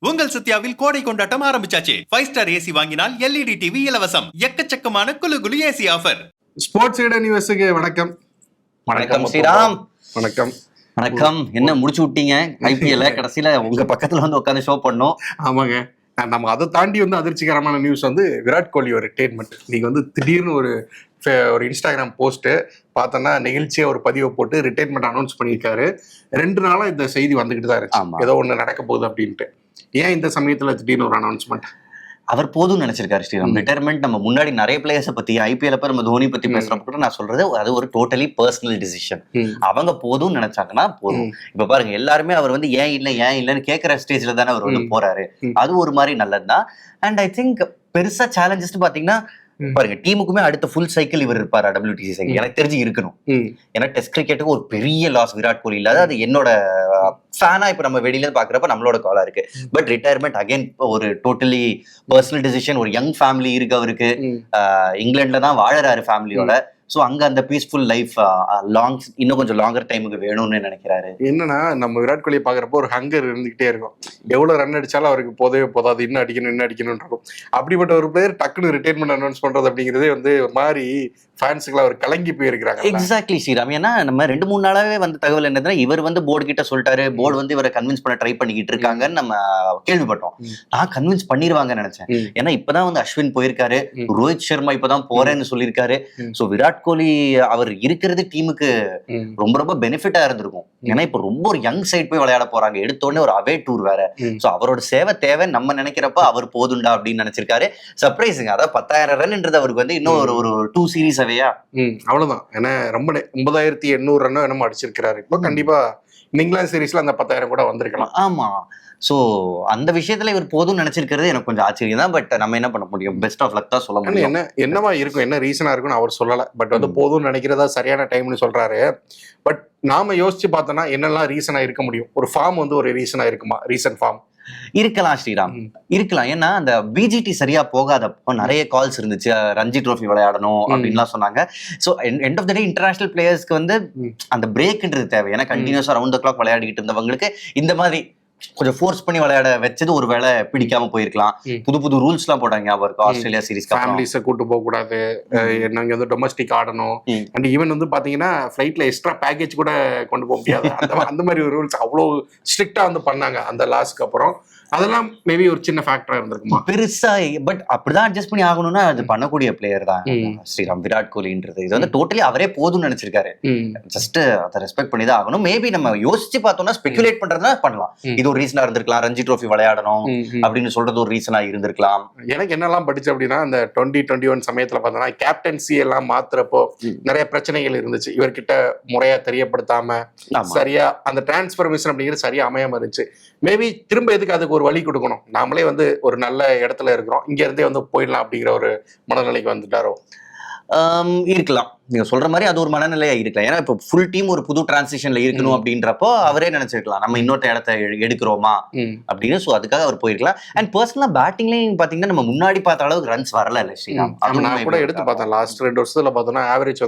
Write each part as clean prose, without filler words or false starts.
உங்கள் சத்யாவில் கோடை கொண்டாட்டம் ஆரம்பிச்சாச்சு. 5 ஸ்டார் ஏசி வாங்கினால் LED டிவி இலவசம். எக்கச்சக்கமான குளு குளு ஏசி ஆஃபர். ஸ்போர்ட்ஸ் ஈடன் நியூஸுக்கு வணக்கம். வணக்கம் ஸ்ரீராம். வணக்கம் வணக்கம். என்ன முடிச்சு விட்டீங்க ஐபிஎல்ல? கடைசியில உங்க பக்கத்துல வந்து உட்காந்து ஷோ பண்ணோம். ஆமாங்க, நம்ம அதை தாண்டி அதிர்ச்சிகரமான நியூஸ் விராட் கோலி ஒரு ரிட்டைர்மெண்ட். நீங்க திடீர்னு ஒரு இன்ஸ்டாகிராம் போஸ்ட் பார்த்தோன்னா நிகழ்ச்சியை ஒரு பதிவை போட்டு ரிட்டைர்மெண்ட் அனௌன்ஸ் பண்ணியிருக்காரு. 2 நாளா இந்த செய்தி வந்துகிட்டு தான் இருந்துச்சு, ஏதோ ஒண்ணு நடக்க போகுது அப்படின்ட்டு. ஏன் இந்த சமயத்துல திடீர்னு ஒரு அனௌன்ஸ்மெண்ட்? அவர் போதும் நினைச்சிருக்காரு ஸ்ரீராம். ரிட்டையர்மெண்ட் நம்ம முன்னாடி நிறைய பிளேயர்ஸை பத்தி ஐபிஎல் நம்ம தோனி பத்தி பேசுறப்ப கூட நான் சொல்றது அது ஒரு டோட்டலி பர்சனல் டிசிஷன். அவங்க போதும் நினைச்சாங்கன்னா போதும். இப்ப பாருங்க, எல்லாருமே அவர் ஏன் இல்லைன்னு கேட்கிற ஸ்டேஜ்ல தானே அவர் போறாரு. அது ஒரு மாதிரி நல்லதுதான். அண்ட் ஐ திங்க் பெருசா சேலஞ்சஸ் பாத்தீங்கன்னா பாருங்க, டீமுக்குமே அடுத்த ஃபுல் சைக்கிள் இவர் இருப்பாரு. WTC சைக்கிள் எனக்கு தெரிஞ்சு இருக்கணும். ஏன்னா டெஸ்ட் கிரிக்கெட்டுக்கு ஒரு பெரிய லாஸ் விராட் கோலி இல்லாத, அது என்னோட ஃபேனா இப்ப நம்ம வெளியில பாக்குறப்ப நம்மளோட காலா இருக்கு. பட் ரிட்டையர்மெண்ட் அகைன் ஒரு டோட்டலி பர்சனல் டிசிஷன். ஒரு யங் ஃபேமிலி இருக்கு அவருக்கு. இங்கிலாந்துல தான் வாழறாரு ஃபேமிலியோட. ஸோ அங்க அந்த பீஸ்ஃபுல் லைஃப் இன்னும் கொஞ்சம் லாங்கர் டைமுக்கு வேணும்னு நினைக்கிறாரு. என்னன்னா, நம்ம விராட் கோலியை பாக்குறப்போ ஒரு ஹங்கர் இருந்துகிட்டே இருக்கும். எவ்வளவு ரன் அடிச்சாலும் அவருக்கு போதவே போதாது, இன்னும் அடிக்கணும் இருக்கும். அப்படிப்பட்ட ஒரு பிளேயர் டக்குனு ரிட்டைர்மெண்ட் அனௌன்ஸ் பண்றது அப்படிங்கிறதே ஒரு மாதிரி ஃபேன்ஸுக்குலாம் அவர் கலங்கி போயிருக்கிறாங்க. எக்ஸாக்ட்லி ஸ்ரீராம். ஏன்னா நம்ம 2-3 நாளாவே தகவல் என்னதுன்னா, இவர் போர்டு கிட்ட சொல்லிட்டாரு, போர்டு இவரை கன்வின்ஸ் பண்ண ட்ரை பண்ணிக்கிட்டு இருக்காங்கன்னு நம்ம கேள்விப்பட்டோம். நான் கன்வின்ஸ் பண்ணிருவாங்கன்னு நினைச்சேன். ஏன்னா இப்பதான் அஸ்வின் போயிருக்காரு, ரோஹித் சர்மா இப்பதான் போறேன்னு சொல்லியிருக்காரு. ஸோ விராட் கோலி அவர் இருக்கிறது டீமுக்கு ரொம்ப ரொம்ப பெனிஃபிட்டா இருந்திருக்கும். ஏன்னா இப்ப ரொம்ப ஒரு யங் சைட் போய் விளையாட போறாங்க. எடுத்தோடனே ஒரு அவே டூர் வேற. சோ அவரோட சேவை தேவை நம்ம நினைக்கிறப்ப அவர் போதுண்டா அப்படின்னு நினைச்சிருக்காரு. சர்ப்ரைஸிங். அதாவது 10,000 ரன்ன்றது அவருக்கு இன்னும் ஒரு 2 சீரீஸ் அவையா அவ்வளவுதான். ஏன்னா ரொம்ப 9,800 ரன் என்னமோ அடிச்சிருக்கிறாரு. இப்போ கண்டிப்பா இங்கிலாந்து சீரீஸ்ல அந்த 10,000 கூட வந்திருக்கலாம். ஆமா. சோ அந்த விஷயத்துல இவர் போதும் நினைச்சிருக்கிறது எனக்கு கொஞ்சம் ஆச்சரியம் தான். பட் நம்ம என்ன பண்ண முடியும்? பெஸ்ட் ஆஃப் லக் தான் சொல்ல முடியும். என்னவா இருக்கும், என்ன ரீசனா இருக்குன்னு அவர் சொல்லல. பட் போதும் நினைக்கிறதா சரியான டைம்னு சொல்றாரு. பட் நாம யோசிச்சு பார்த்தோம்னா என்னெல்லாம் ரீசனா இருக்க முடியும்? ஒரு ஃபார்ம் ஒரு ரீசனா இருக்குமா? ரீசன் ஃபார்ம் இருக்கலாம் ஸ்ரீராம், இருக்கலாம். ஏன்னா அந்த பிஜிடி சரியா போகாதப்போ நிறைய கால்ஸ் இருந்துச்சு, ரஞ்சி ட்ரோஃபி விளையாடணும் அப்படின்லாம் சொன்னாங்க. So end of the day international பிளேயர்ஸ்க்கு அந்த பிரேக்ன்றது தேவை. ஏன்னா கண்டினியூஸா ரவுண்ட் த கிளாக் விளையாடிக்கிட்டு இருந்தவங்களுக்கு இந்த மாதிரி கொஞ்சம் ஃபோர்ஸ் பண்ணி விளையாட வச்சது ஒரு வேளை பிடிக்காம போயிருக்கலாம். புது ரூல்ஸ் எல்லாம் போட்டாங்க. ஞாபகம் ஆஸ்திரேலியா சீரிஸ் ஃபேமிலிஸை கூட்டு போக கூடாது, நாங்க டொமஸ்டிக் ஆடணும். அண்ட் ஈவன் பாத்தீங்கன்னா ஃபிளைட்ல எக்ஸ்ட்ரா பேக்கேஜ் கூட கொண்டு போக முடியாது. அந்த மாதிரி ஒரு ரூல்ஸ் அவ்வளவு ஸ்ட்ரிக்டா பண்ணாங்க அந்த லாஸ்க்கு அப்புறம். அதெல்லாம் மேபி ஒரு சின்ன ஃபேக்டரா இருந்திருக்குமா பெருசா. பட் அப்படிதான் அட்ஜஸ்ட் பண்ணி ஆகணும்னா அது பண்ணக்கூடிய பிளேயர் தான் ஸ்ரீராம் விராட் கோலின்றது. இது டோட்டலி அவரே போதும்னு நினைச்சிருக்காரு. ஜஸ்ட் அதை ரெஸ்பெக்ட் பண்ணி தான் ஆகணும். மேபி நம்ம யோசிச்சு பார்த்தோம்னா ஸ்பெகுலேட் பண்றதுனா பண்ணலாம். இது ஒரு ரீசனா இருந்திருக்கலாம். ரஞ்சி ட்ரோஃபி விளையாடணும் அப்படின்னு சொல்றது ஒரு ரீசனா இருந்திருக்கலாம். எனக்கு என்னெல்லாம் படிச்சு அப்படின்னா, அந்த 2021 சமயத்துல பார்த்தோம்னா கேப்டன்சி எல்லாம் மாத்துறப்போ நிறைய பிரச்சனைகள் இருந்துச்சு. இவர்கிட்ட முறையா தெரியப்படுத்தாம சரியா அந்த டிரான்ஸ்பர்மேஷன் அப்படிங்கிறது சரியா அமையாம இருந்துச்சு. மேபி திரும்ப எதுக்கு அதுக்கு ஒரு வழி கொடுக்கணும்? நாமளே ஒரு நல்ல இடத்துல இருக்கிறோம், இங்க இருந்தே போயிடலாம் அப்படிங்கிற ஒரு மனநிலைக்கு வந்துட்டாரோ? இருக்கலாம். நீங்க சொல்ற மாதிரி அது ஒரு மனநிலையா இருக்கலாம். ஏன்னா இப்ப ஃபுல் டீம் ஒரு புது டிரான்சிஷன்ல இருக்கணும் அப்படின்றப்போ அவரே நினைச்சிருக்கலாம், நம்ம இன்னொரு இடத்த எடுக்கிறோமா அப்படின்னு. சோ அதுக்காக அவர் போயிருக்கலாம். அண்ட் பர்சனலா பேட்டிங்லயும் பாத்தீங்கன்னா நம்ம முன்னாடி பார்த்த அளவுக்கு ரன்ஸ் வரல இல்ல ஸ்ரீராம். நான் கூட எடுத்து பார்த்தேன், லாஸ்ட் 2 வருஷத்துல பார்த்தோம்னா ஆவரேஜ்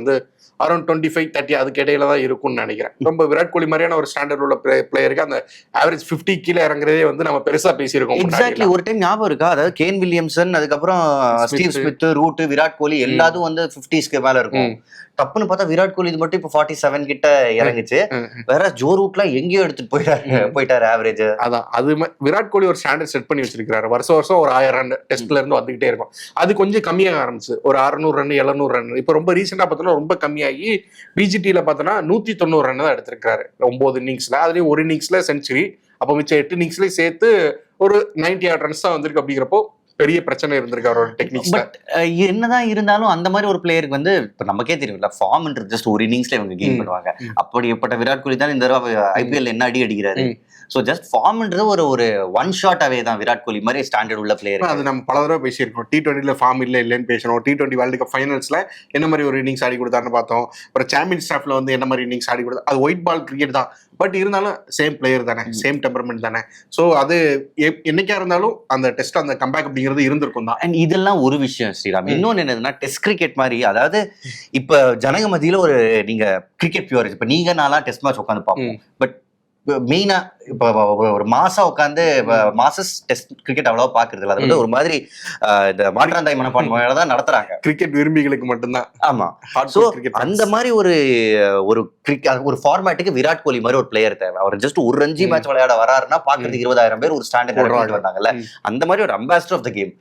அரௌண்ட் 25-30 அதுக்கு இடையில தான் இருக்கும்னு நினைக்கிறேன். ரொம்ப விராட் கோலி மாதிரியான ஒரு ஸ்டாண்டர்ட் உள்ள பிளேயருக்கு அந்த ஆவரேஜ் 50 கீழே இறங்குறதே நம்ம பெருசா பேசியிருக்கோம். எக்ஸாக்ட்லி. ஒரு டைம் ஞாபகம் இருக்கா? அதாவது கேன் வில்லியம்சன், அதுக்கப்புறம் Steve Smith, root, Virat Kohli எல்லாரும் 50ஸ்க்கு மேல இருக்கும். தப்புன்னு பார்த்தா விராட் கோலி இது மட்டும் இப்ப 47 கிட்ட இறங்குச்சு. வேற ஜோ ரூட்ல எங்கேயோ எடுத்துட்டு போயிட்டாரு ஆவரேஜ். அதான் அது விராட் கோலி ஒரு ஸ்டாண்டர்ட் செட் பண்ணி வச்சிருக்காரு. வருஷம் ஒரு 1000 ரன் டெஸ்ட்ல இருந்து வந்துகிட்டே இருக்கும். அது கொஞ்சம் கம்மியாக ஆரம்பிச்சு ஒரு 600 ரன் 700 ரன். இப்ப ரொம்ப ரீசெண்டா பார்த்தோம்னா ரொம்ப கம்மியாகி பிஜிடியில பார்த்தோன்னா 190 ரன் தான் எடுத்திருக்காரு 9 இன்னிங்ஸ்ல. அதுலயும் ஒரு இன்னிங்ஸ்ல செஞ்சுரி, அப்ப மிச்சம் 8 இன்னிங்ஸ்லயும் சேர்த்து ஒரு 98 ரன்ஸ் தான் வந்திருக்கு. அப்படிங்கிறப்போ பெரிய பிரச்சனை இருந்திருக்கு அவரோட டெக்னிக்ஸ். பட் என்னதான் இருந்தாலும் அந்த மாதிரி ஒரு பிளேயருக்கு இப்ப நமக்கே தெரியும்ல, ஃபார்ம்ன்றது ஜஸ்ட் ஒரு இன்னிங்ஸ்ல இவங்க கெயின் பண்ணுவாங்க. அப்படிப்பட்ட விராட் கோலி தான் இந்த தடவை ஐபிஎல் என்ன அடிக்கிறாரு. ஸோ ஜஸ்ட் ஃபார்ம்ன்றது ஒரு ஒன் ஷாட் அவே தான் விராட் கோலி மாதிரி ஸ்டாண்டர்ட் உள்ள பிளேயர். அது நம்ம பல தடவை பேசியிருக்கோம். T20ல ஃபார்ம் இல்லைன்னு பேசணும். T20 வேர்ல்டு கப் ஃபைனல்ஸ்ல என்ன மாதிரி ஒரு இன்னிங்ஸ் ஆடி கொடுத்தாருன்னு பார்த்தோம். அப்புறம் சாம்பியன்ஸ் டிராஃப்ல என்ன மாதிரி இன்னிங்ஸ் ஆடி கொடுத்தா. அது ஒயிட் பால் கிரிக்கெட் தான், பட் இருந்தாலும் சேம் பிளேயர் தானே, சேம் டெம்பர்மெண்ட் தானே. ஸோ அது என்னைக்கா இருந்தாலும் அந்த டெஸ்ட் அந்த கம்பேக் அப்படிங்கிறது இருந்திருக்கும் தான். அண்ட் இதெல்லாம் ஒரு விஷயம் ஸ்ரீராம். இன்னொன்னு என்னதுன்னா, டெஸ்ட் கிரிக்கெட் மாதிரி, அதாவது இப்ப ஜனங்க மத்தியில நீங்க கிரிக்கெட் பியூர், இப்ப நீங்க நாளா டெஸ்ட் மேட்ச் உட்காந்து பார்ப்போம். பட் மெயினா இப்ப ஒரு மாசம் உட்காந்து மாசஸ் டெஸ்ட் கிரிக்கெட் அவ்வளவா பாக்குறது இல்ல. அது வந்து ஒரு மாதிரி இந்த மாற்றாந்தாய் மனப்பான்மையோட தான் நடத்துறாங்க கிரிக்கெட் விரும்பிகளுக்கு மட்டும்தான். ஆமா. சோ அந்த மாதிரி ஒரு ஒரு ஃபார்மேட்டுக்கு விராட் கோலி மாதிரி ஒரு பிளேயர் தேவை. அவர் ஜஸ்ட் ஒரு ரஞ்சி மேட்ச் விளையாட வராருன்னா பாக்குறதுக்கு 20,000 பேர் ஒரு ஸ்டாண்டர்ட் வந்தாங்கல்ல, அந்த மாதிரி ஒரு அம்பாசிடர் ஆஃப் த கேம்,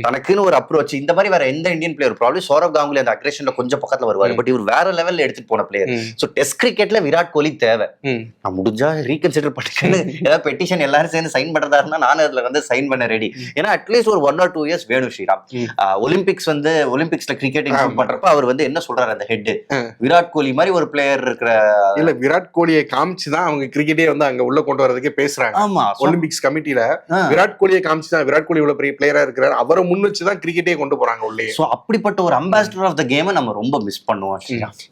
தனக்குன்னு ஒரு அப்ரோச். இந்த மாதிரி வேற எந்த Indian player problem Saurav Ganguly அந்த அக்ரேஷன்ல கொஞ்சம் பக்கத்துல வருவாரு, பட் இவர் வேற லெவல்ல எடுத்துட்டு போன பிளேயர். சோ டெஸ்ட் கிரிக்கெட்ல விராட் கோலி தேவை. நான் முடிஞ்சா ரீகன்சிடர் பண்ணிக்கன்னு ஏதாவது பெட்டிஷன் எல்லாரும் சேர்ந்து சைன் பண்றதா இருந்தா நானும் அதுல வந்து சைன் பண்ண ரெடி. ஏன்னா அட்லீஸ்ட் ஒரு 1 or 2 years வேணும் ஸ்ரீராம். ஒலிம்பிக்ஸ்ல கிரிக்கெட் பண்றப்ப அவர் வந்து என்ன சொல்றாரு அந்த ஹெட், விராட் கோலி மாதிரி ஒரு பிளேயர் இருக்கிற இல்ல விராட் கோலியை காமிச்சுதான் அவங்க கிரிக்கெட்டே வந்து அங்க உள்ள கொண்டு வரதுக்கே பேசுறாங்க. ஆமா, ஒலிம்பிக்ஸ் கமிட்டில விராட் கோலியை காமிச்சுதான், விராட் கோலி இவ்வளவு பெரிய பிளேயரா இருக்கிறாரு, அவரை முன் வச்சுதான் கிரிக்கெட்டே கொண்டு போறாங்க உள்ளே. சோ அப்படிப்பட்ட ஒரு அம்பாசிடர் ஆஃப் த கேம் நம்ம ரொம்ப மிஸ் பண்ணுவோம்.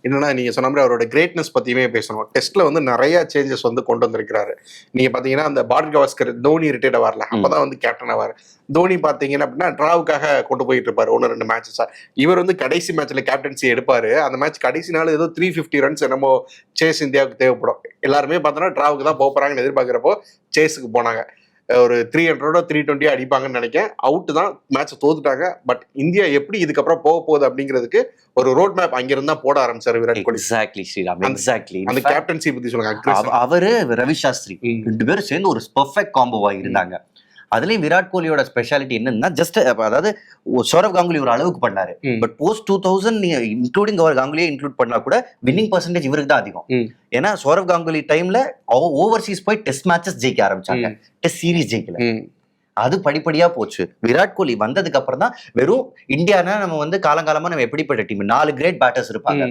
என்னன்னா நீங்க சொன்ன மாதிரி அவரோட கிரேட்னஸ் பத்தியுமே பேசணும். டெஸ்ட்ல வந்து நிறைய சேஞ்சஸ் வந்து கொண்டு வந்திருக்கிறாரு. நீங்க பாத்தீங்கன்னா அந்த பாரதி கவாஸ்கர் தோனி ரிட்டையர்ட் வரல, அப்பதான் வந்து கேப்டன் ஆவாரு. தோனி பாத்தீங்கன்னா அப்படின்னா டிராவுக்காக கொண்டு போயிட்டு இருப்பாரு 1-2 மேட்சஸா. இவர் வந்து கடைசி மேட்ச்ல கேப்டன்சி எடுப்பாரு. அந்த மேட்ச் கடைசி நாள் ஏதோ 350 ரன்ஸ் என்னமோ சேஸ் இந்தியாவுக்கு தேவைப்படும். எல்லாருமே பார்த்தோன்னா டிராவுக்கு தான் போறாங்கன்னு எதிர்பார்க்கிறப்போ சேஸுக்கு போனாங்க. ஒரு 300 320 அடிப்பாங்கன்னு நினைக்கிறேன். அவுட் தான், மேட்ச் தோத்துட்டாங்க. பட் இந்தியா எப்படி இதுக்கப்புறம் போக போகுது அப்படிங்கிறதுக்கு ஒரு ரோட் மேப் அங்கிருந்து தான் போட ஆரம்பிச்சாரு விராட் கோலி. Exactly Sriram, exactly. அந்த கேப்டன்சி பத்தி சொல்லுங்க. அவரு ரவி சாஸ்திரி 2 பேரும் சேர்ந்து ஒரு பெர்ஃபெக்ட் காம்போவா இருந்தாங்க. அதுலயும் விராட் கோலியோட ஸ்பெஷாலிட்டி என்னன்னா, ஜஸ்ட் அதாவது சௌரவ் காங்குலி ஒரு அளவுக்கு பண்ணாரு, பட் போஸ்ட் 2000 இன்க்ளூடிங் அவர் காங்குலியே இன்க்ளூட் பண்ணா கூட வின்னிங் பர்சன்டேஜ் இவருக்கு தான் அதிகம். ஏன்னா சௌரவ் காங்குலி டைம்ல ஓவர்சீஸ் போய் டெஸ்ட் மேட்சஸ் ஜெயிக்க ஆரம்பிச்சாங்க, டெஸ்ட் சீரீஸ் ஜெயிக்கல. அது படிப்படியா போச்சு. விராட் கோலி வந்ததுக்கு அப்புறம் தான் வெறும் இந்தியானா நம்ம வந்து காலங்காலமா நம்ம எப்படிப்பட்ட டீம், 4 கிரேட் பேட்டர்ஸ் இருப்பாங்க,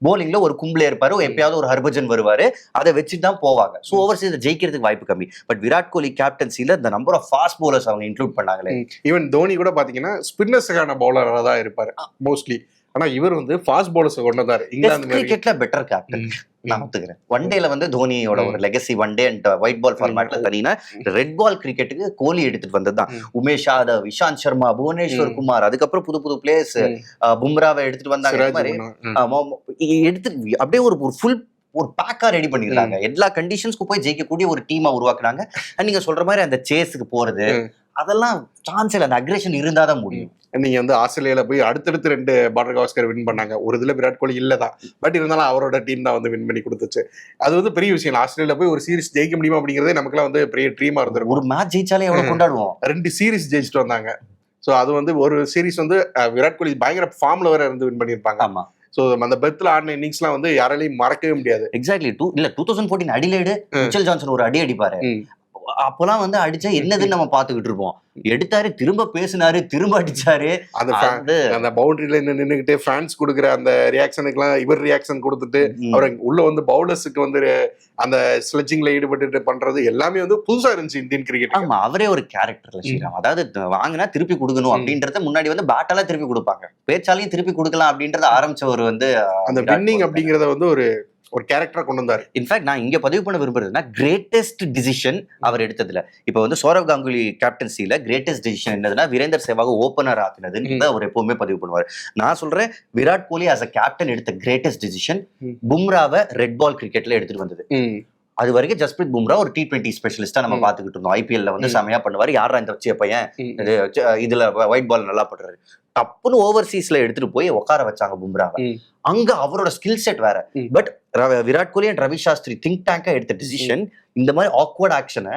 போலிங்ல ஒரு கும்ப்ளே இருப்பாரு, எப்பயாவது ஒரு ஹர்பஜன் வருவாரு, அதை வச்சுட்டு தான் போவாங்க. சோ ஓவர்சீஸ் ஜெயிக்கிறதுக்கு வாய்ப்பு கம்மி. பட் விராட் கோலி கேப்டன்சில இந்த நம்பர் ஆஃப் ஃபாஸ்ட் பவுலர்ஸ் அவங்க இன்க்ளூட் பண்ணாங்களே. ஈவன் தோனி கூட பாத்தீங்கன்னா ஸ்பின்னர்ஸுக்கான பவுலரா தான் இருப்பாரு மோஸ்ட்லி. ஆனா இவர் வந்து ஃபாஸ்ட் பவுலர்ஸ் கொண்டு வந்தாரு. இங்கிலாந்து கிரிக்கெட்ல பெட்டர் கேப்டன் நான் ஒத்துக்கிறேன். ஒன் டேல வந்து தோனியோட ஒரு legacy one day and white ball ஃபார்மேட்ல தனியா ரெட் பால் கிரிக்கெட்டுக்கு கோலி எடுத்துட்டு வந்ததுதான். உமேஷ் யாதவ், இஷாந்த் சர்மா, புவனேஸ்வர் குமார், அதுக்கப்புறம் புது புது பிளேயர்ஸ் பும்ராவை எடுத்துட்டு வந்தாங்க. எடுத்துட்டு அப்படியே ஒரு ஃபுல் ஒரு பேக்கா ரெடி பண்ணிடுறாங்க. எல்லா கண்டிஷன்ஸ்க்கு போய் ஜெயிக்கக்கூடிய ஒரு டீமா உருவாக்குறாங்க. நீங்க சொல்ற மாதிரி அந்த சேஸுக்கு போறது அதெல்லாம் சான்ஸ் இல்ல, அந்த அக்ரேஷன் இருந்தாதான் முடியும். நீங்க வந்து ஆஸ்திரேலியால போய் அடுத்தடுத்து 2 பாரதி கவாஸ்கர் வின் பண்ணாங்க. ஒரு இதுல விராட் கோலி இல்லதான், பட் இருந்தாலும் அவரோட டீம் தான் வந்து வின் பண்ணி கொடுத்துச்சு. அது வந்து பெரிய விஷயம். ஆஸ்திரேலியா போய் ஒரு சீரிஸ் ஜெயிக்க முடியுமா அப்படிங்கறதே நமக்குலாம் வந்து பெரிய ட்ரீமா இருந்திருக்கும். ஒரு மேட்ச் ஜெயிச்சாலே எவ்வளவு கொண்டாடுவோம். 2 சீரிஸ் ஜெயிச்சுட்டு வந்தாங்க. சோ அது வந்து ஒரு சீரிஸ் வந்து விராட் கோலி பயங்கர ஃபார்ம்ல வேற இருந்து வின் பண்ணிருப்பாங்க. ஆமா. சோ அந்த பெர்த்ல ஆடின இன்னிங்ஸ்லாம் வந்து யாராலையும் மறக்கவே முடியாது. எக்ஸாக்ட்லி. 2014 அடிலேடு மிச்சல் ஜான்சன் ஒரு அடி அடிப்பாரு. அப்பெல்லாம் வந்து அடிச்சா என்னதுன்னு நம்ம பாத்துக்கிட்டு இருப்போம். எடுத்தாரு, திரும்ப பேசினாரு, திரும்ப அடிச்சாரு. அந்த பவுண்டரியில நின்னுகிட்டு ஃபேன்ஸ் கொடுக்குற அந்த ரியாக்ஷனுக்கு எல்லாம் இவர் ரியாக்ஷன் கொடுத்துட்டு அவர் உள்ள வந்து பவுலர்ஸுக்கு வந்து அந்த ஸ்லெட்ஜிங்ல ஈடுபட்டு பண்றது எல்லாமே வந்து புதுசா இருந்துச்சு இந்தியன் கிரிக்கெட். ஆமா, அவரே ஒரு கேரக்டர்ல ஸ்ரீராம். அதாவது வாங்கினா திருப்பி கொடுக்கணும் அப்படின்றத முன்னாடி வந்து பேட்டால திருப்பி கொடுப்பாங்க, பேச்சாலையும் திருப்பி கொடுக்கலாம் அப்படின்றத ஆரம்பிச்சவர் வந்து அந்த வின்னிங் அப்படிங்கறத வந்து ஒரு கேரக்டரா கொண்டு வந்தாரு. இன்ஃபேக்ட் நான் இங்க பதிவு பண்ண விரும்புறதுன்னா கிரேட்டஸ்ட் டிசிஷன் அவர் எடுத்ததுல இப்ப வந்து சௌரவ் காங்குலி கேப்டன்சில கிரேட்டஸ்ட் டிசிஷன் என்னதுன்னா வீரேந்தர் சேவாக ஓபனர் ஆக்குனதுன்னு அவர் எப்பவுமே பதிவு பண்ணுவார். நான் சொல்றேன் Virat Kohli as a captain எடுத்த கிரேட்டஸ்ட் டிசிஷன் பும்ராவை ரெட் பால் கிரிக்கெட்ல எடுத்துட்டு வந்தது. அது வரைக்கும் ஜஸ்பிரீத் பும்ரா ஒரு T20 ஸ்பெஷலிஸ்டா நம்ம பாத்துக்கிட்டு இருந்தோம். IPL வந்து செமையா பண்ணுவாரு, யாரா இந்த வச்சிய பையன் இதுல ஒயிட் பால் நல்லா பண்றாரு, டப்புன்னு ஓவர்சீஸ்ல எடுத்துட்டு போய் உட்கார வச்சாங்க பும்ராவை. அங்க அவரோட ஸ்கில் செட் வேற. But Virat Kohli and Ravi Shastri think டேங்கா எடுத்த டிசிஷன் இந்த மாதிரி ஆக்வர்ட் ஆக்ஷனை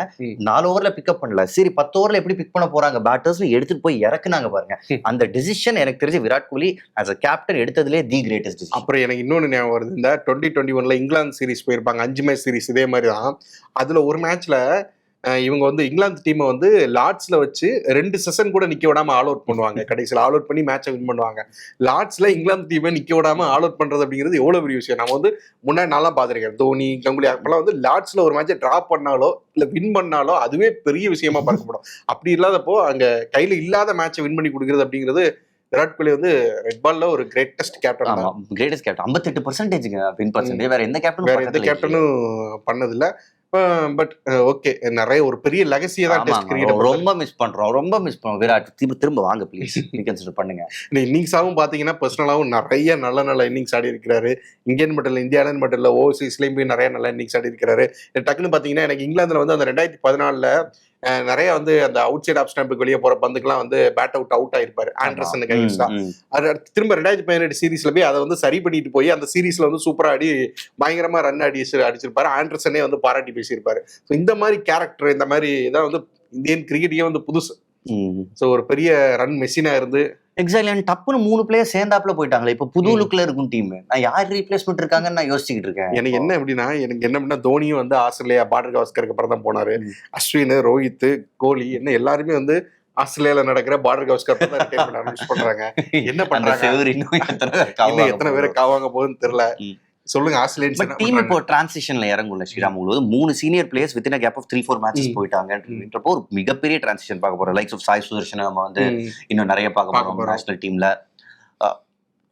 4 ஓவர்ல பிக்கப் பண்ணல, சரி 10 ஓவர்ல எப்படி பிக் பண்ண போறாங்க பேட்டர்ஸ்ல எடுத்துட்டு போய் இறக்குனாங்க பாருங்க. அந்த டிசிஷன் எனக்கு தெரிஞ்சு Virat Kohli as a captain எடுத்ததுலேயே தி கிரேட்டஸ்ட் டிசிஷன். அப்புறம் எனக்கு இன்னொன்னு ஞாபகம் வருது, இந்த 2021 இங்கிலாந்து சீரிஸ் போயிருப்பாங்க, 5 மேட்ச் சீரிஸ். இதே மாதிரி தான் அதுல ஒரு மேட்ச்ல இவங்க வந்து இங்கிலாந்து டீமை வந்து லார்ட்ஸ்ல வச்சு 2 செஷன் கூட நிக்க விடாம ஆல் அவுட் பண்ணுவாங்க. கடைசியில் ஆல் அவுட் பண்ணி மேட்சை வின் பண்ணுவாங்க. லார்ட்ஸ்ல இங்கிலாந்து டீமை நிக்க விடாம ஆல் அவுட் பண்றது அப்படிங்கிறது எவ்வளவு பெரிய விஷயம். நம்ம வந்து முன்னாடி நல்லா பாத்திருக்கேன், தோனி, கங்குலி அப்பெல்லாம் வந்து லார்ட்ஸ்ல ஒரு மேட்சை டிரா பண்ணாலோ இல்ல வின் பண்ணாலோ அதுவே பெரிய விஷயமா பார்க்கப்படும். அப்படி இல்லாதப்போ அங்க கையில இல்லாத மேட்சை வின் பண்ணி கொடுக்கறது அப்படிங்கிறது விராட் கோலி வந்து ரெட் பால்ல ஒரு greatest captain. Greatest captain 58% win percentage வேற எந்த கேப்டனும் பண்ணதில்ல. பட் ஓகே, நிறைய ஒரு பெரிய லெகசியை தான் டெஸ்ட் கிரிக்கெட் ரொம்ப மிஸ் பண்றோம் விராட். திரும்ப வாங்க ப்ளீஸ், ரீகன்சிடர் பண்ணுங்க. இன்னிங்ஸாவும் பாத்தீங்கன்னா பர்சனலாவும் நிறைய நல்ல இன்னிங்ஸ் ஆடி இருக்கிறாரு. இந்தியன் மட்டும் இல்ல, இந்தியாவில மட்டும் இல்ல, ஓவர்சீஸ்லயும் போய் நிறைய நல்ல இன்னிங்ஸ் ஆடி இருக்கிறாரு. டக்குன்னு பாத்தீங்கன்னா எனக்கு இங்கிலாந்துல வந்து அந்த 2014 நிறைய வந்து அந்த அவுட் சைட் ஆஃப் ஸ்டம்புக்கு வெளியே போற பந்துக்கெல்லாம் வந்து பேட் அவுட் ஆயிருப்பாரு ஆண்டர்சனுக்கு அகைன்ஸ்டா. அது திரும்ப 2018 சீரீஸ்ல போய் அதை வந்து சரி பண்ணிட்டு போய் அந்த சீரீஸ்ல வந்து சூப்பரா ஆடி பயங்கரமா ரன் அடிச்சிருப்பாரு. ஆண்டர்சனே வந்து பாராட்டி பேசியிருப்பாரு. இந்த மாதிரி கேரக்டர், இந்த மாதிரி இதான் வந்து இந்தியன் கிரிக்கெட்டே வந்து புதுசு. சோ ஒரு பெரிய ரன் மெஷினா இருந்து எக்ஸாக்ட்லி டப்புன்னு 3 பிளேயர் சேர்ந்தாப்புல போயிட்டாங்களே. இப்ப புது லுக்ல இருக்கும் டீம். நான் யார் ரீப்ளேஸ்மெண்ட் இருக்காங்கன்னு நான் யோசிச்சுக்கிட்டு இருக்கேன். எனக்கு என்ன அப்படின்னா தோனியும் வந்து ஆஸ்திரேலியா பார்டர் கவாஸ்கருக்கு அப்புறம் தான் போனாரு. அஸ்வின், ரோஹித், கோலி என்ன எல்லாருமே வந்து ஆஸ்திரேலியால நடக்கிற பார்டர் கவாஸ்கர் பண்றாங்க. என்ன பண்றாங்க, எத்தனை பேரை காவாங்க போகுதுன்னு தெரியல. சொல்லுங்க ஆஸ்திரேலியன்ஸ் டீம் இப்போ டிரான்சிஷன்ல இறங்கும்ல ஸ்ரீராம். உங்களுக்கு 3 senior players within gap of 3-4 matches போயிட்டாங்கன்றப்போ ஒரு மிகப்பெரிய டிரான்சிஷன் பார்க்க போறோம். லைக்ஸ் ஆஃப் சாய் சுதர்ஷன் நம்ம வந்து இன்னும் நிறைய பார்க்க போறோம் நேஷனல் டீம்ல.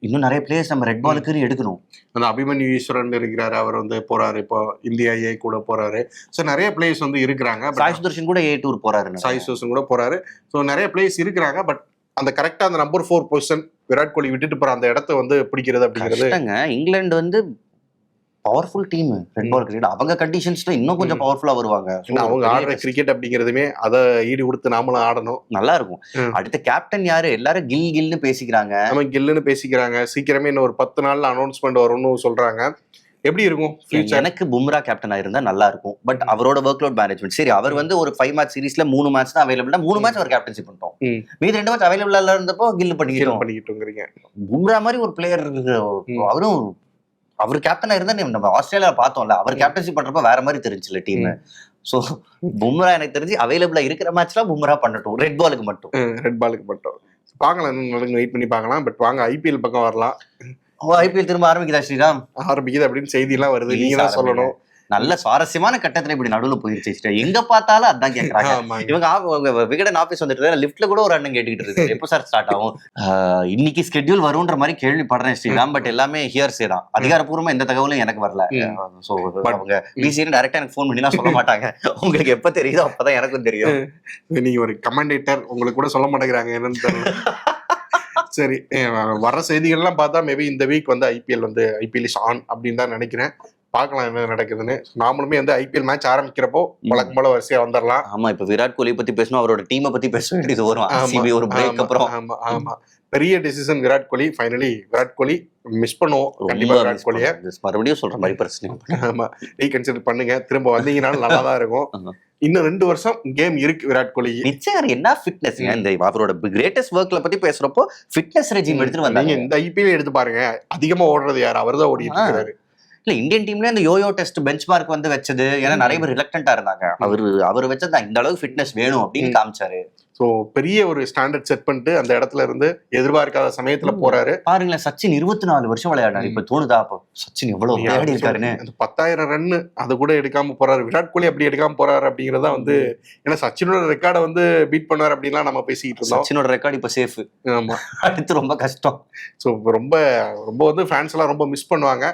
இன்னும் நிறைய பிளேயர்ஸ் நம்ம ரெட் பாலுக்கு எடுக்கணும். அந்த அபிமன்யு ஈஸ்வரன் இருக்கிறாரு, அவர் வந்து போறாரு, இப்போ இந்தியா ஏ கூட போறாரு. ஸோ நிறைய பிளேயர்ஸ் வந்து இருக்கிறாங்க. சாய் சுதர்ஷன் கூட ஏ டூர் போறாரு, சாய் சுதர்ஷன் கூட போறாரு. ஸோ நிறைய பிளேயர்ஸ் இருக்கிறாங்க. பட் அந்த கரெக்டா அந்த நம்பர் 4 பொசிஷன் விராட் கோலி விட்டுட்டு போற அந்த இடத்த வந்து பிடிக்கிறது அப்படிங்கிறது. இங்கிலாந்து வந்து powerful team red ball cricket. அவங்க கண்டிஷன்ஸ்ல இன்னும் கொஞ்சம் பவர்ஃபுல்லா வருவாங்க. அவங்க ஆடுற கிரிக்கெட் அப்படிங்கிறதுமே அதை ஈடு கொடுத்து நாமளும் ஆடணும், நல்லா இருக்கும். அடுத்த கேப்டன் யாரு? எல்லாரும் கில்னு பேசிக்கிறாங்க. நம்ம கில்லுன்னு பேசிக்கிறாங்க. சீக்கிரமே இன்னும் ஒரு 10 நாள்ல அனௌன்ஸ்மெண்ட் வரும்னு சொல்றாங்க. எப்படி இருக்கும்? எனக்கு பும்ரா கேப்டனா இருந்தா நல்லா இருக்கும். பட் அவரோட ஒர்க் லோட் மேனேஜ்மெண்ட் சரி. அவர் வந்து ஒரு 5 மேட்ச் சீரீஸ்ல 3 மேட்ச் தான் அவைலபிள். 3 மேட்ச் அவர் கேப்டன்சி பண்ணிட்டோம். மீதி 2 மேட்ச் அவைலபிளா இருந்தப்போ கில் பண்ணிக்கிட்டோம். பும்ரா மாதிரி ஒரு பிளேயர் அவரும் அவர் கேப்டனா இருந்தா நம்ம ஆஸ்திரேலியா பார்த்தோம்ல, அவர் கேப்டன்சி பண்றப்ப வேற மாதிரி தெரிஞ்சுல டீம். சோ பும்ரா எனக்கு தெரிஞ்சு அவைலபிளா இருக்கிற மேட்ச்ல பும்ரா பண்ணட்டும், ரெட் பாலுக்கு மட்டும் பார்க்கலாம். இன்னும் வெயிட் பண்ணி பார்க்கலாம். பட் வாங்க ஐபிஎல் பக்கம் வரலாம். ஐபிஎல் திரும்ப ஆரம்பிக்குதா ஸ்ரீராம்? ஆரம்பிக்குது அப்படின்னு செய்தி எல்லாம் வருது, நீங்க தான் சொல்லணும். நல்ல சுவாரஸ்யமான கட்டத்துல இப்படி நடுவுல போயிருச்சு. எங்க பார்த்தாலும் அதான் கேக்குறாங்க. இவங்க விகடன் ஆபீஸ் வந்துட்டு லிப்ட்ல கூட ஒரு அண்ணன் கேட்டுக்கிட்டு இருக்கு, எப்போ சார் ஸ்டார்ட் ஆகும்? இன்னைக்கு ஸ்கெட்யூல் வரும்ன்ற மாதிரி கேள்விப்படுறேன் ஸ்ரீராம். பட் எல்லாமே ஹியர்ஸே தான், அதிகாரப்பூர்வமா எந்த தகவலும் எனக்கு வரல. சோ அவங்க பிசின்னு டைரக்டா எனக்கு ஃபோன் பண்ணிலாம் சொல்ல மாட்டாங்க. உங்களுக்கு எப்ப தெரியுதோ அப்பதான் எனக்கும் தெரியும். நீங்க ஒரு கமெண்டேட்டர், உங்களுக்கு கூட சொல்ல மாட்டேங்கிறாங்க என்னன்னு தெரியல. சரி, வர செய்திகள்லாம் பார்த்தா மேபி இந்த வீக் வந்து ஐபிஎல் இஸ் ஆன் அப்படின்னு தான் நினைக்கிறேன். பார்க்கலாம் என்ன நடக்குதுன்னு. நாமளுமே வந்து ஐபிஎல் மேட்ச் ஆரம்பிக்கிறப்போ வழக்கம் போல வரிசையா வந்துடலாம். ஆமா, இப்ப விராட் கோலி பத்தி பேசணும், அவரோட டீமை பத்தி பேச வேண்டியது வரும் ஒரு பிரேக் அப்புறம். ஆமா பெரிய decision Virat Kohli. Finally Virat Kohli miss பண்ணுவோம் கண்டிப்பா. விராட் கோலியை மறுபடியும் சொல்ற மாதிரி பிரச்சனை. ஆமா, ரீகன்சிடர் பண்ணுங்க, திரும்ப வந்தீங்கன்னாலும் நல்லா தான் இருக்கும். இன்னும் 2 வருஷம் கேம் இருக்கு விராட் கோலி. நிச்சயம் என்ன ஃபிட்னஸ். இந்த அவரோட கிரேட்டஸ்ட் ஒர்க்ல பத்தி பேசுறப்போ ஃபிட்னஸ் ரெஜிம் எடுத்துட்டு வந்தாங்க. இந்த ஐபிஎல் எடுத்து பாருங்க, அதிகமா ஓடுறது யார்? அவர் தான் ஓடிட்டு இருக்காரு. இல்ல இந்தியன் டீம்ல இந்த யோயோ டெஸ்ட் பெஞ்ச் மார்க் வந்து வச்சது. ஏன்னா நிறைய பேர் ரிலக்டண்டா இருந்தாங்க. அவர் வச்சது இந்த அளவுக்கு ஃபிட்னஸ் வேணும் அப்படின்னு காமிச்சாரு. சோ பெரிய ஒரு ஸ்டாண்டர்ட் செட் பண்ணிட்டு அந்த இடத்துல இருந்து எதிர்பார்க்காத சமயத்துல போறாரு. பாருங்களேன், சச்சின் 24 வருஷம் விளையாடாரு. இப்ப தோணுதா அப்போ சச்சின் எவ்வளவு விளையாடி இருக்காருன்னு? 10,000 ரன் அது கூட எடுக்காம போறாரு. விராட் கோலி அப்படி எடுக்காம போறாரு அப்படிங்கறதா வந்து, ஏன்னா சச்சினோட ரெக்கார்டை வந்து பீட் பண்ணுவார் அப்படின்லாம் நம்ம பேசிக்கிட்டு இருந்தோம். சச்சினோட ரெக்கார்டு இப்ப சேஃப். ஆமா, அடுத்து ரொம்ப கஷ்டம். சோ ரொம்ப ரொம்ப வந்து ஃபேன்ஸ் எல்லாம் ரொம்ப மிஸ் பண்ணுவாங்க.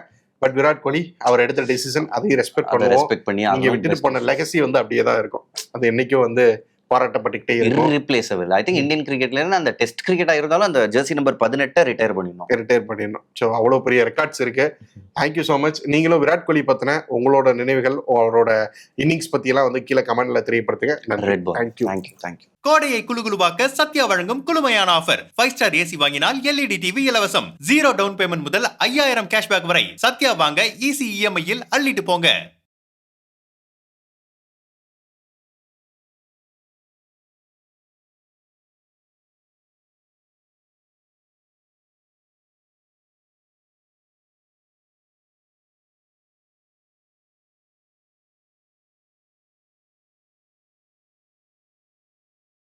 பட் விராட் கோலி அவர் எடுத்த டிசிஷன் அதையும் ரெஸ்பெக்ட் பண்ணி நீங்க விட்டுட்டு போன லெகசி வந்து அப்படியே தான் இருக்கும். அது என்னைக்கும் வந்து பாராட்டப்பட்டுக்கிட்டே இருக்கும். irreplaceable. I think இந்தியன் கிரிக்கெட்ல அந்த டெஸ்ட் கிரிக்கெட்டா இருந்தாலும் அந்த ஜெர்சி நம்பர் 18 ரிட்டையர் பண்ணிடணும். ஸோ அவ்வளோ பெரிய ரெக்கார்ட்ஸ் இருக்கு. Thank you so much. நீங்களும் விராட் கோலி பத்தின உங்களோட நினைவுகள், அவரோட இன்னிங்ஸ் பத்தி எல்லாம் வந்து கீழே கமெண்ட்ல தெரியப்படுத்துங்க. தேங்க்யூ. கோடையை குளுகுளுவாக்க சத்யா வழங்கும் குளுமையான ஆஃபர். 5 ஸ்டார் ஏசி வாங்கினால் எல்இடி டிவி இலவசம். 0 டவுன் பேமெண்ட் முதல் 5000 கேஷ்பேக் வரை. சத்யா வாங்க ஈஸி இஎம்ஐயில் அள்ளிட்டு போங்க.